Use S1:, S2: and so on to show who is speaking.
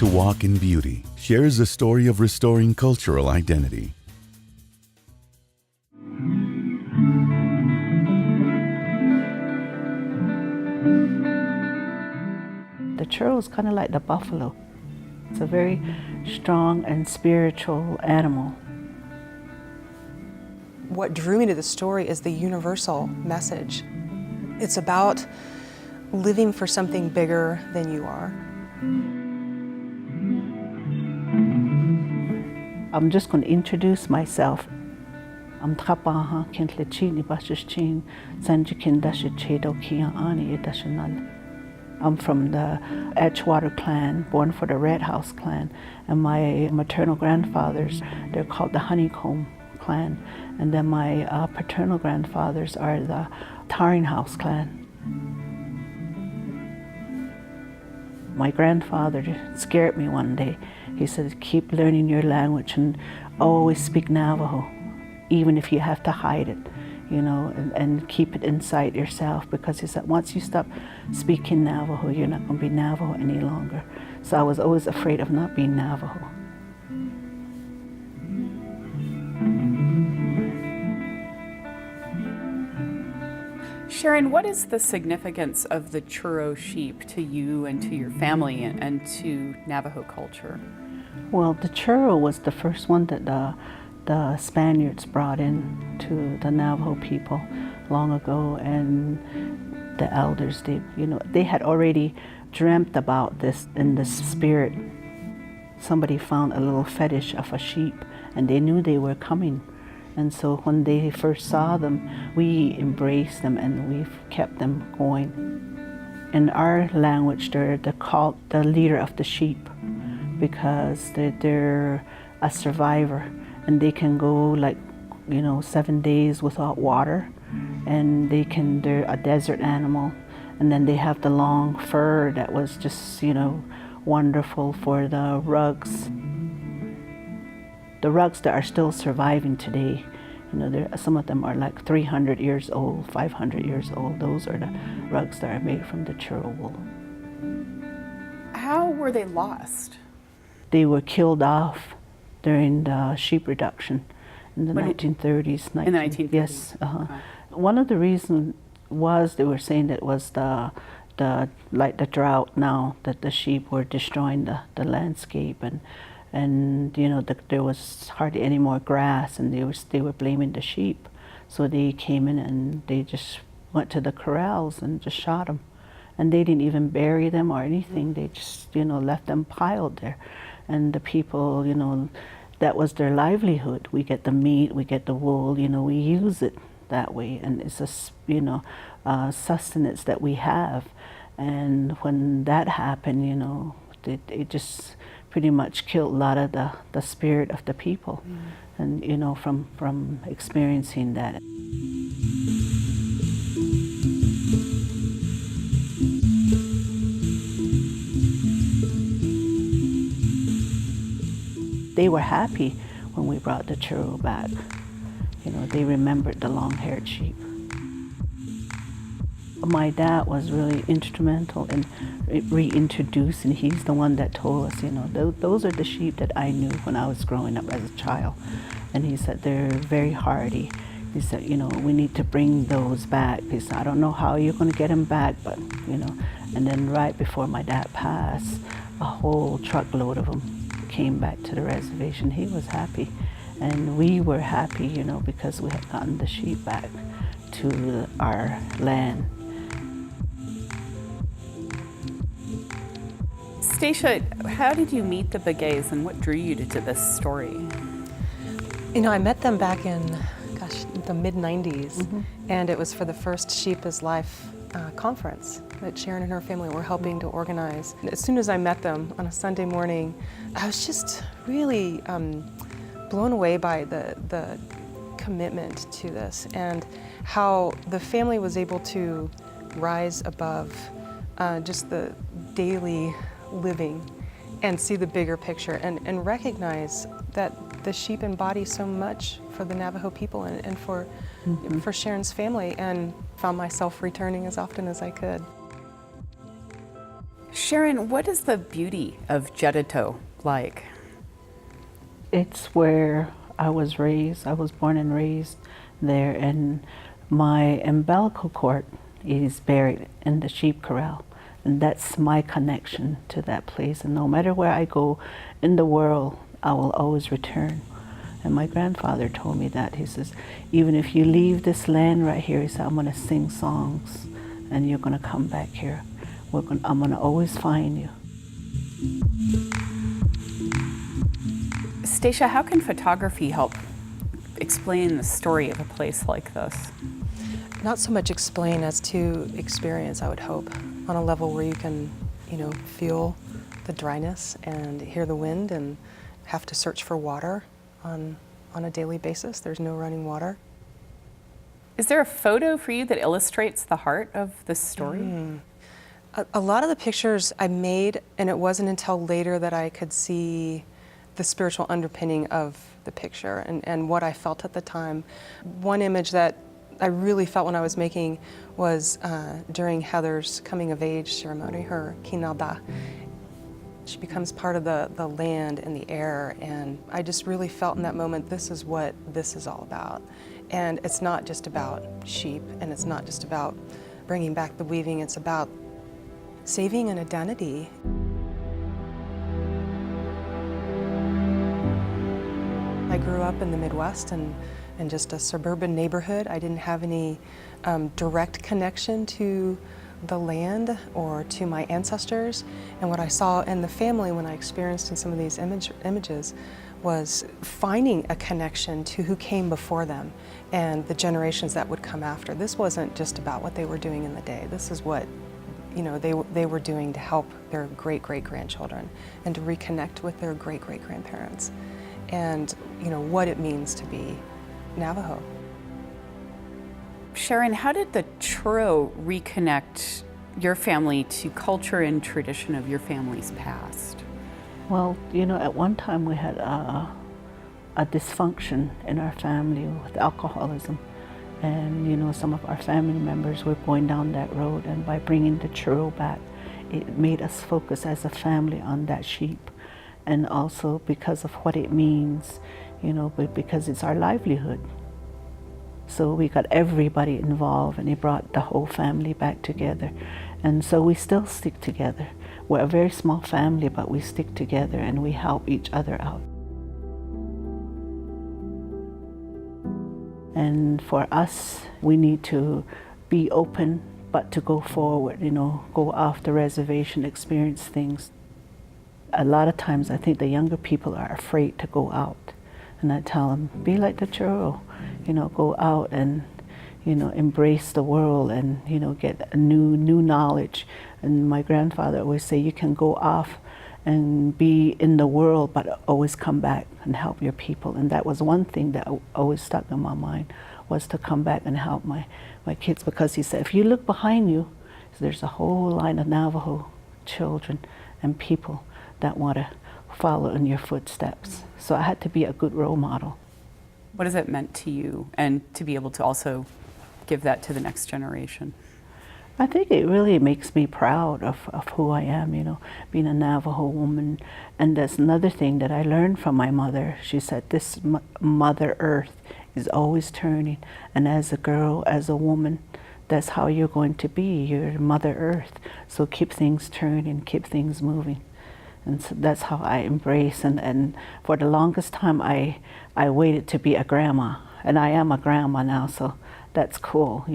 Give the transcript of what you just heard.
S1: to Walk in Beauty shares a story of restoring cultural identity.
S2: The churro is kind of like the buffalo. It's a very strong and spiritual animal.
S3: What drew me to the story is the universal message. It's about living for something bigger than you are.
S2: I'm just going to introduce myself. I'm Trapaha Kentlichini Bashichin, Sanjikin Dashichedo Kia Ani Dashanal. I'm from the Edgewater clan, born for the Red House clan, and my maternal grandfathers, they're called the Honeycomb clan, and then my paternal grandfathers are the Tarring House clan. My grandfather scared me one day. He said, keep learning your language and always speak Navajo, even if you have to hide it, you know, and keep it inside yourself, because he said once you stop speaking Navajo, you're not going to be Navajo any longer. So I was always afraid of not being Navajo.
S4: Sharon, what is the significance of the churro sheep to you and to your family and to Navajo culture?
S2: Well, the churro was the first one that the Spaniards brought in to the Navajo people long ago, and the elders, they had already dreamt about this in the spirit. Somebody found a little fetish of a sheep, and they knew they were coming. And so when they first saw them, we embraced them and we've kept them going. In our language, they're called the leader of the sheep, because they're a survivor, and they can go 7 days without water, and they're a desert animal. And then they have the long fur that was just, wonderful for the rugs. The rugs that are still surviving today, some of them are like 300 years old, 500 years old. Those are the rugs that are made from the churro wool.
S4: How were they lost?
S2: They were killed off during the sheep reduction in the 1930s.
S4: In the 1930s?
S2: Yes.
S4: Okay.
S2: One of the reasons was they were saying that it was the drought now, that the sheep were destroying the landscape, and there was hardly any more grass, and they were blaming the sheep. So they came in and they just went to the corrals and just shot them. And they didn't even bury them or anything. They just, left them piled there. And the people, that was their livelihood. We get the meat, we get the wool, we use it that way. And it's a sustenance that we have. And when that happened, it just pretty much killed a lot of the spirit of the people. And from experiencing that. They were happy when we brought the churro back. They remembered the long-haired sheep. My dad was really instrumental in reintroducing. He's the one that told us, those are the sheep that I knew when I was growing up as a child. And he said, they're very hardy. He said, we need to bring those back. He said, I don't know how you're going to get them back, but, And then right before my dad passed, a whole truckload of them came back to the reservation. He was happy. And we were happy, because we had gotten the sheep back to our land.
S4: Stacia, how did you meet the Begays and what drew you to this story?
S3: I met them back in, the mid-90s, and it was for the first Sheep is Life conference that Sharon and her family were helping to organize. As soon as I met them on a Sunday morning, I was just really blown away by the commitment to this and how the family was able to rise above just the daily living and see the bigger picture and recognize that the sheep embody so much for the Navajo people and for Sharon's family, and found myself returning as often as I could.
S4: Sharon, what is the beauty of Gettito like?
S2: It's where I was raised. I was born and raised there, and my umbilical cord is buried in the sheep corral. And that's my connection to that place. And no matter where I go in the world, I will always return. And my grandfather told me that. He says, even if you leave this land right here, he said, I'm going to sing songs and you're going to come back here. I'm going to always find you.
S4: Stacia, how can photography help explain the story of a place like this?
S3: Not so much explain as to experience, I would hope, on a level where you can, feel the dryness and hear the wind and have to search for water on a daily basis. There's no running water.
S4: Is there a photo for you that illustrates the heart of this story?
S3: A lot of the pictures I made, and it wasn't until later that I could see the spiritual underpinning of the picture and what I felt at the time. One image that I really felt when I was making was during Heather's coming of age ceremony, her kinalda. She becomes part of the land and the air, and I just really felt in that moment, this is what this is all about. And it's not just about sheep, and it's not just about bringing back the weaving, it's about saving an identity. I grew up in the Midwest and in just a suburban neighborhood. I didn't have any direct connection to the land or to my ancestors. And what I saw in the family when I experienced in some of these images was finding a connection to who came before them and the generations that would come after. This wasn't just about what they were doing in the day. This is what they were doing to help their great-great-grandchildren and to reconnect with their great-great-grandparents and what it means to be Navajo.
S4: Sharon, how did the churro reconnect your family to culture and tradition of your family's past?
S2: Well, at one time we had a dysfunction in our family with alcoholism. And, some of our family members were going down that road. And by bringing the churro back, it made us focus as a family on that sheep. And also because of what it means, but because it's our livelihood. So we got everybody involved, and it brought the whole family back together. And so we still stick together. We're a very small family, but we stick together and we help each other out. And for us, we need to be open, but to go forward, go off the reservation, experience things. A lot of times I think the younger people are afraid to go out. And I tell them, be like the churro, go out and, embrace the world and, get a new knowledge. And my grandfather always say, you can go off and be in the world, but always come back and help your people. And that was one thing that always stuck in my mind, was to come back and help my kids. Because he said, if you look behind you, there's a whole line of Navajo children and people that want to follow in your footsteps. So I had to be a good role model.
S4: What has it meant to you, and to be able to also give that to the next generation?
S2: I think it really makes me proud of who I am, being a Navajo woman. And that's another thing that I learned from my mother. She said, this Mother Earth is always turning. And as a girl, as a woman, that's how you're going to be. You're Mother Earth. So keep things turning, keep things moving. And so that's how I embrace. And for the longest time, I waited to be a grandma. And I am a grandma now, so that's cool,